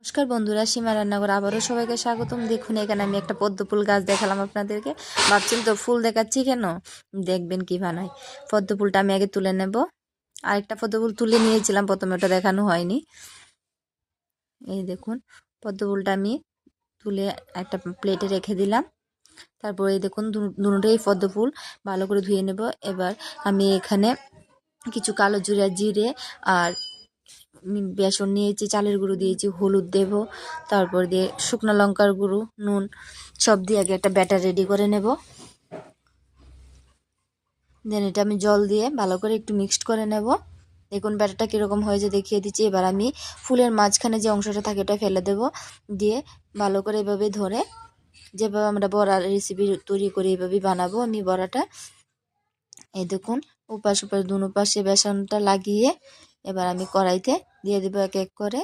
নমস্কার বন্ধুরা, সীমা রান্নাঘর আবারও সবাইকে স্বাগতম। দেখুন এখানে আমি একটা পদ্ম ফুল গাছ দেখালাম আপনাদেরকে। ভাবছেন তো ফুল দেখাচ্ছি কেন? দেখবেন কি বানাই। পদ্ম ফুলটা আমি আগে তুলে নেব। আরেকটা পদ্ম ফুল তুলে নিয়েছিলাম, প্রথমে ওটা দেখানো হয়নি। এই দেখুন পদ্ম ফুলটা আমি তুলে একটা প্লেটে রেখে দিলাম। তারপরে এই দেখুন দুটোই পদ্ম ফুল ভালো করে ধুয়ে নেব। এবার আমি এখানে কিছু কালো জিরে আর বেসন নিয়েছি, চালের গুঁড়ো দিয়েছি, হলুদ দেব, তারপর দিয়ে শুকনো লঙ্কার গুঁড়ো, নুন সব দিয়ে আগে একটা ব্যাটার রেডি করে নেব। দেন এটা আমি জল দিয়ে ভালো করে একটু মিক্সড করে নেব। দেখুন ব্যাটারটা কীরকম হয়েছে দেখিয়ে দিচ্ছি। এবার আমি ফুলের মাঝখানে যে অংশটা থাকে এটা ফেলে দেব, দিয়ে ভালো করে এভাবে ধরে, যেভাবে আমরা বড়া রেসিপি তৈরি করি এভাবেই বানাবো আমি বড়াটা। এই দেখুন উপাস দুনো পাশে বেসনটা লাগিয়ে এবার আমি কড়াইতে দিয়ে দেবো এক এক করে।